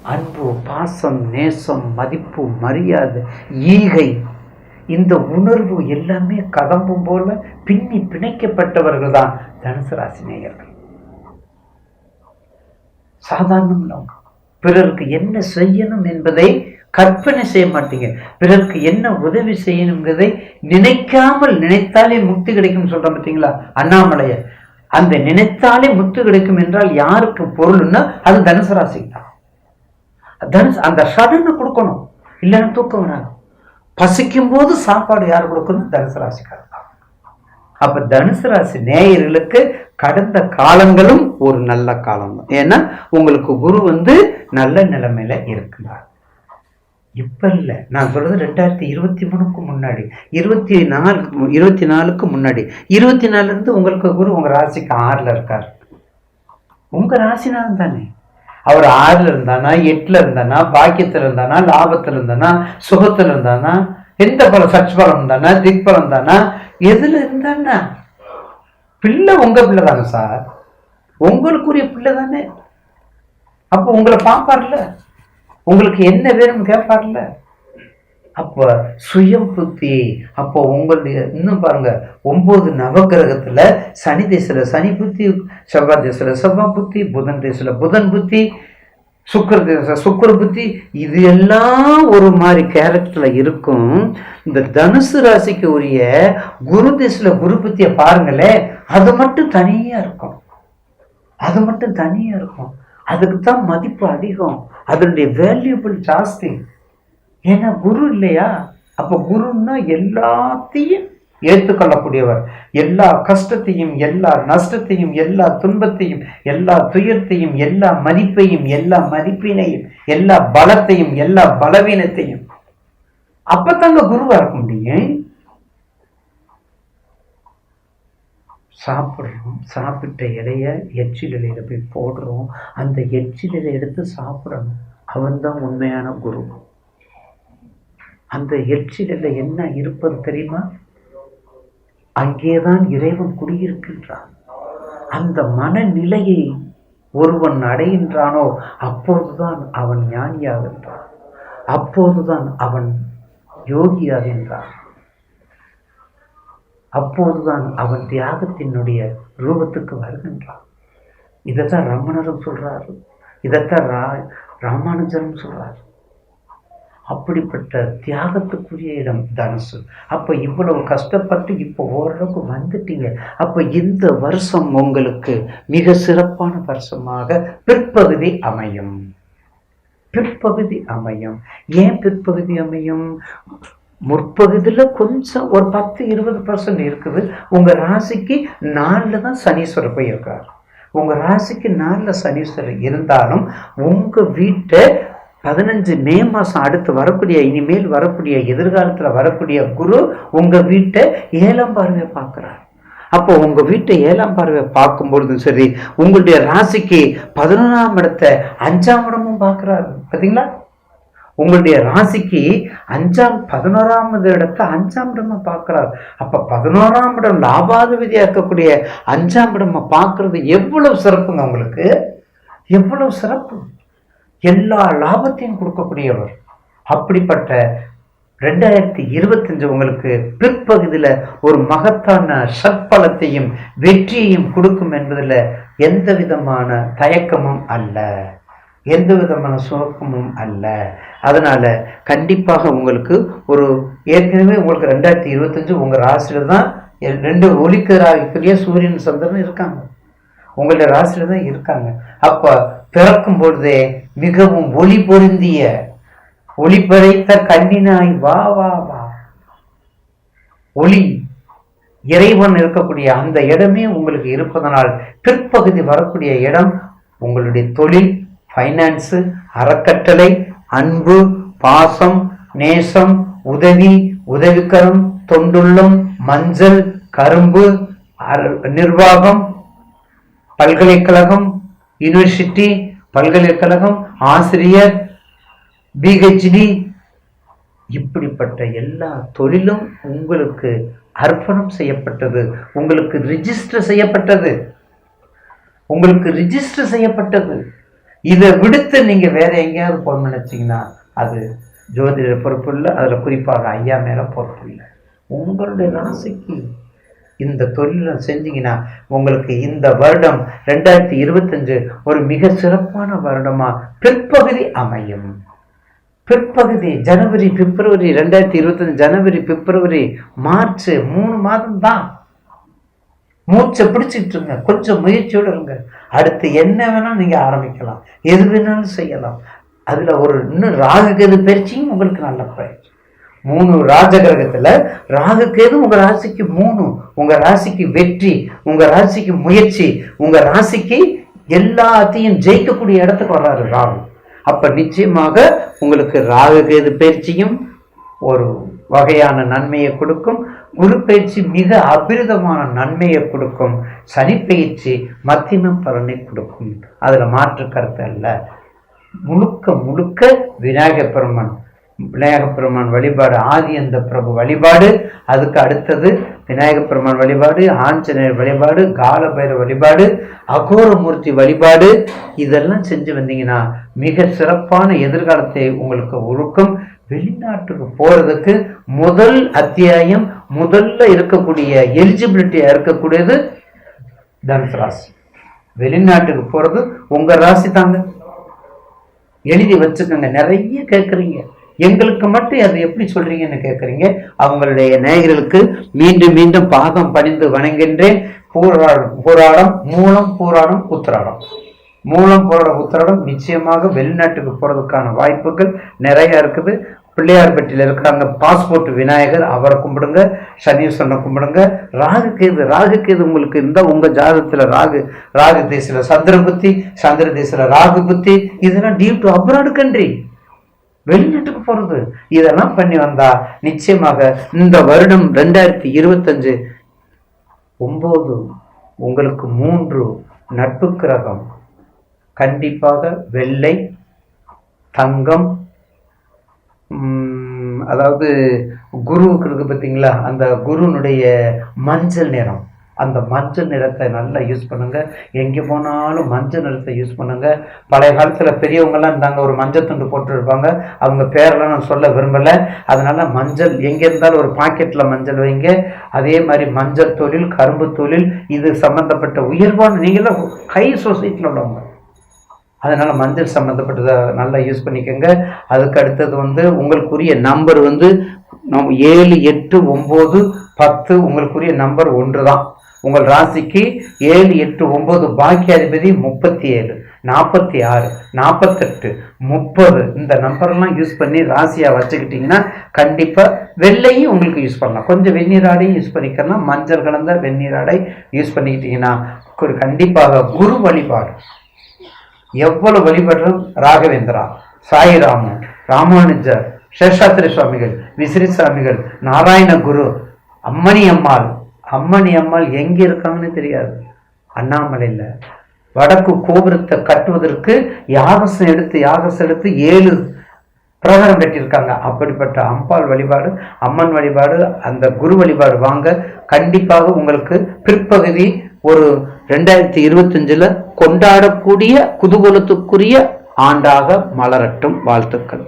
அன்பு, பாசம், நேசம், மதிப்பு, மரியாதை, ஈகை, இந்த உணர்வு எல்லாமே கதம்பும் போல பின்னி பிணைக்கப்பட்டவர்கள் தான் தனுசு ராசி நேயர்கள். சாதாரணம். பிறருக்கு என்ன செய்யணும் என்பதை கற்பனை செய்ய மாட்டீங்க. பிறருக்கு என்ன உதவி செய்யணுங்கிறதை நினைக்காமல் நினைத்தாலே முக்தி கிடைக்கும் சொல்ற பார்த்தீங்களா அண்ணாமலைய. அந்த நினைத்தாலே முக்தி கிடைக்கும் என்றால் யாருக்கு பொருள்னா அது தனுசு ராசி தான். தனுசு அந்த சடனை கொடுக்கணும், இல்லைன்னா தூக்கம் வராது. பசிக்கும் போது சாப்பாடு யார் கொடுக்கணும்? தனுசு ராசிக்காரர் தான். அப்ப தனுசு ராசி நேயர்களுக்கு கடந்த காலங்களும் ஒரு நல்ல காலம் தான். ஏன்னா உங்களுக்கு குரு நல்ல நிலைமையில இருக்கிறார். இப்ப இல்ல, நான் சொல்றது 2023க்கு முன்னாடி, 24க்கு முன்னாடி. 24 இருந்து உங்களுக்கு குரு உங்க ராசிக்கு 6ல இருக்கார். உங்க ராசினாலும் தானே. அவர் 6ல இருந்தானா, 8ல இருந்தானா, பாக்கியத்துல இருந்தானா, லாபத்துல இருந்தானா, சுகத்துல இருந்தானா, எந்த பலம், சட்சபலம் இருந்தானா, திக்பலம் தானா, எதுல இருந்தானா, பிள்ளை உங்க பிள்ளை தானே சார், உங்களுக்குரிய பிள்ளை தானே. அப்ப உங்களை பார்ப்பார்ல, உங்களுக்கு என்ன வேணும்னு கேட்பார்ல. அப்ப சுயம் புத்தி. அப்போ உங்களுடைய இன்னும் பாருங்க, 9 நவகிரகத்துல சனி தேசத்துல சனி புத்தி, செவ்வாய் தேசத்துல செவ்வாய் புத்தி, புதன் தேசத்துல புதன் புத்தி, சுக்கர தேச சுக்கர புத்தி, இது எல்லாம் ஒரு மாதிரி கேரக்டர்ல இருக்கும். இந்த தனுசு ராசிக்கு உரிய குரு தேசத்துல குரு புத்திய பாருங்களே, அது மட்டும் தனியா இருக்கும். அது மட்டும் தனியா இருக்கும். அதுக்கு தான் மதிப்பு அதிகம், அதனுடைய வேல்யூபிள் ஜாஸ்தி. ஏன்னா குரு இல்லையா. அப்ப குருன்னா எல்லாத்தையும் ஏற்றுக்கொள்ளக்கூடியவர். எல்லா கஷ்டத்தையும், எல்லா நஷ்டத்தையும், எல்லா துன்பத்தையும், எல்லா துயரத்தையும், எல்லா மதிப்பையும், எல்லா மதிப்பினையும், எல்லா பலத்தையும், எல்லா பலவீனத்தையும், அப்பத்தாங்க குருவா இருக்க முடியும். சாப்பிட்றோம், சாப்பிட்ட இலைய எச்சில் இலையில போய் போடுறோம், அந்த எச்சில் இலையை எடுத்து சாப்பிடணும். அவன்தான் உண்மையான குரு. அந்த எச்சிலில் என்ன இருப்பது தெரியுமா? அங்கேதான் இறைவன் குடியிருக்கின்றான். அந்த மனநிலையை ஒருவன் அடைகின்றானோ அப்போதுதான் அவன் ஞானியாகின்றான், அப்போதுதான் அவன் யோகியாகின்றான், அப்போதுதான் அவன் தியாகத்தினுடைய ரூபத்துக்கு வருகின்றான். இதைத்தான் ரமணரும் சொல்றாரு, இதைத்தான் ராமானுஜரும் சொல்றாரு. அப்படிப்பட்ட தியாகத்துக்குரிய இடம் தனுசு. அப்ப இவ்வளவு கஷ்டப்பட்டு இப்போ ஓரளவுக்கு வந்துட்டீங்க. அப்ப இந்த வருஷம் உங்களுக்கு மிக சிறப்பான வருஷமாக பிற்பகுதி அமையும். பிற்பகுதி அமையும். ஏன் பிற்பகுதி அமையும்? முற்பகுதியில கொஞ்சம் ஒரு 10-20% இருக்குது. உங்க ராசிக்கு 4ல தான் சனீஸ்வரர் போய் இருக்கார். உங்க ராசிக்கு 4ல சனீஸ்வரர் இருந்தாலும் உங்க வீட்டை 15 மே மாதம் அடுத்து வரக்கூடிய, இனிமேல் வரக்கூடிய, எதிர்காலத்தில் வரக்கூடிய குரு உங்க வீட்டை 7ஆம் பார்வை பார்க்கிறார். அப்போ உங்க வீட்டை 7ஆம் பார்வை பார்க்கும்பொழுது சரி, உங்களுடைய ராசிக்கு 11ஆம் இடத்தை 5ஆம் இடமும் பார்க்கிறாரு. பார்த்தீங்களா? உங்களுடைய ராசிக்கு 11ஆவது இடத்தை 5ஆம் இடமா பார்க்கிறார். அப்ப 11ஆம் இடம் லாபாதிபதியா இருக்கக்கூடிய 5ஆம் இடமா பார்க்கறது எவ்வளவு சிறப்புங்க உங்களுக்கு, எவ்வளவு சிறப்பு. எல்லா லாபத்தையும் கொடுக்கக்கூடியவர். அப்படிப்பட்ட 2025 உங்களுக்கு பிற்பகுதியில ஒரு மகத்தான சற்பலத்தையும் வெற்றியையும் கொடுக்கும் என்பதில் எந்த விதமான தயக்கமும் அல்ல, எந்த விதமான சோகமும் அல்ல. அதனால கண்டிப்பாக உங்களுக்கு ஒரு ஏற்கனவே உங்களுக்கு 2025 உங்க ராசியில தான் 2 ஒளிக்கதிராகிய சூரியன் சந்திரன் இருக்காங்க, உங்களுடைய ராசியில தான் இருக்காங்க. அப்ப பிறக்கும் பொழுதே மிகவும் ஒளி பொருந்திய, ஒளி படைத்த கண்ணினாய் வா வா வா, ஒளி இறைவன் இருக்கக்கூடிய அந்த இடமே உங்களுக்கு இருப்பதனால் பிற்பகுதி வரக்கூடிய இடம் உங்களுடைய தொழில், ஃபைனான்ஸு, அறக்கட்டளை, அன்பு, பாசம், நேசம், உதவி, உதவிக்கரம், தொண்டுள்ளம், மஞ்சள், கரும்பு, நிர்வாகம், பல்கலைக்கழகம், யூனிவர்சிட்டி, பல்கலைக்கழகம், ஆசிரியர், பிஹெச்டி, இப்படிப்பட்ட எல்லா தொழிலும் உங்களுக்கு அர்ப்பணம் செய்யப்பட்டது, உங்களுக்கு ரிஜிஸ்டர் செய்யப்பட்டது, உங்களுக்கு ரிஜிஸ்டர் செய்யப்பட்டது. இதை விடுத்து நீங்க வேற எங்கேயாவது போகணும்னு நினைச்சீங்கன்னா அது ஜோதிட பொறுப்பு இல்லை, அதுல குறிப்பாக ஐயா மேல பொறுப்பு இல்லை. உங்களுடைய ராசிக்கு இந்த தொழிலை செஞ்சீங்கன்னா உங்களுக்கு இந்த வருடம் 2025 ஒரு மிக சிறப்பான வருடமா பிற்பகுதி அமையும். பிற்பகுதி ஜனவரி பிப்ரவரி 2025 ஜனவரி பிப்ரவரி மார்ச் 3 மாதம் தான். மூச்சை பிடிச்சிட்டுருங்க, கொஞ்சம் முயற்சியோடு இருங்க. அடுத்து என்ன வேணாலும் நீங்க ஆரம்பிக்கலாம், எது வேணாலும் செய்யலாம். அதுல ஒரு இன்னும் ராகுகேது பயிற்சியும் உங்களுக்கு நல்ல பயிற்சி. 3 ராஜகிரகத்துல ராகுகேது உங்க ராசிக்கு 3, உங்க ராசிக்கு வெற்றி, உங்க ராசிக்கு முயற்சி, உங்க ராசிக்கு எல்லாத்தையும் ஜெயிக்கக்கூடிய இடத்துக்கு வர்றாரு ராகு. அப்ப நிச்சயமாக உங்களுக்கு ராகுகேது பயிற்சியும் ஒரு வகையான நன்மையை கொடுக்கும். குரு பயிற்சி மிக அபிரிதமான நன்மையை கொடுக்கும். சனி பயிற்சி மத்தியம பலனை கொடுக்கும். அதுல மாற்று கருத்து அல்ல. முழுக்க முழுக்க விநாயகப் பெருமான் வழிபாடு, ஆதி அந்த பிரபு வழிபாடு, அதுக்கு அடுத்தது விநாயகப் பெருமான் வழிபாடு, ஆஞ்சநேயர் வழிபாடு, காலபைரவ வழிபாடு, அகோரமூர்த்தி வழிபாடு, இதெல்லாம் செஞ்சு வந்தீங்கன்னா மிக சிறப்பான எதிர்காலத்தை உங்களுக்கு ஒழுக்கும். வெளிநாட்டுக்கு போறதுக்கு முதல் அத்தியாயம், முதல்ல இருக்கக்கூடிய எலிஜிபிலிட்டியா இருக்கக்கூடியது தனுசு ராசி. வெளிநாட்டுக்கு போறது உங்க ராசி தாங்க, எழுதி வச்சுக்கோங்க. நிறைய கேட்குறீங்க, எங்களுக்கு மட்டும் அதை எப்படி சொல்றீங்கன்னு கேட்குறீங்க. அவங்களுடைய நேயர்களுக்கு மீண்டும் மீண்டும் பாதம் பணிந்து வணங்குகின்றேன். பூராடம் மூலம், பூராடம் உத்திராடம், மூலம் பூராடம் உத்திராடம் நிச்சயமாக வெளிநாட்டுக்கு போறதுக்கான வாய்ப்புகள் நிறைய இருக்குது. பிள்ளையார்பட்டியில் இருக்கிறாங்க பாஸ்போர்ட் விநாயகர், அவரை கும்பிடுங்க. சனீஸ்வரனை கும்பிடுங்க. ராகுகேது உங்களுக்கு இருந்தால் உங்க ஜாதகத்துல ராகு தேசில சந்திர புத்தி, சந்திர தேசில ராகு புத்தி, இதெல்லாம் டியூ டு அப்ராட் கண்ட்ரி, வெளிநாட்டுக்கு போறது. இதெல்லாம் பண்ணி வந்தா நிச்சயமாக இந்த வருடம் 2025 9 உங்களுக்கு 3 நட்பு கிரகம் கண்டிப்பாக வெள்ளை, தங்கம், அதாவது குருவுக்கு இருக்கு பார்த்தீங்களா, அந்த குருனுடைய மஞ்சள் நிறம், அந்த மஞ்சள் நிறத்தை நல்லா யூஸ் பண்ணுங்க. எங்கே போனாலும் மஞ்சள் நிறத்தை யூஸ் பண்ணுங்க. பழைய காலத்தில் பெரியவங்கெல்லாம் இருந்தாங்க, ஒரு மஞ்சள் துண்டு போட்டு இருப்பாங்க. அவங்க பேரெல்லாம் நான் சொல்ல விரும்பலை. அதனால மஞ்சள் எங்கே இருந்தாலும் ஒரு பாக்கெட்டில் மஞ்சள் வைங்க. அதே மாதிரி மஞ்சள் தொழில், கரும்பு தொழில், இது சம்பந்தப்பட்ட உயர்வான நீங்களாம் ஹை சொசைட்டியில் உள்ளவங்க, அதனால மஞ்சள் சம்மந்தப்பட்டதை நல்லா யூஸ் பண்ணிக்கோங்க. அதுக்கு அடுத்தது உங்களுக்குரிய நம்பர் 7, 8, 9, 10 உங்களுக்குரிய நம்பர் 1 தான். உங்கள் ராசிக்கு 7, 8, 9 பாக்கியாதிபதி 37, 46, 48, 30 இந்த நம்பர்லாம் யூஸ் பண்ணி ராசியா வச்சுக்கிட்டீங்கன்னா கண்டிப்பா வெள்ளையும் உங்களுக்கு யூஸ் பண்ணலாம். கொஞ்சம் வெந்நீராடையும் யூஸ் பண்ணிக்கலாம். மஞ்சள் கலந்த வெந்நீராடை யூஸ் பண்ணிக்கிட்டீங்கன்னா கண்டிப்பாக குரு வழிபாடு எவ்வளவு வழிபடுறோம். ராகவேந்திரா, சாயிராமன், ராமானுஜர், சேஷாத்திரி சுவாமிகள், விசிறி சுவாமிகள், நாராயண குரு, அம்மணி அம்மாள் எங்க இருக்காங்கன்னு தெரியாது. அண்ணாமலையில் வடக்கு கோபுரத்தை கட்டுவதற்கு யாகசம் எடுத்து 7 பிரகாரம் கட்டியிருக்காங்க. அப்படிப்பட்ட அம்பாள் வழிபாடு, அம்மன் வழிபாடு, அந்த குரு வழிபாடு வாங்க. கண்டிப்பாக உங்களுக்கு பிற்பகுதி ஒரு 2025 கொண்டாடக்கூடிய குதூகலத்துக்குரிய ஆண்டாக மலரட்டும். வாழ்த்துக்கள்.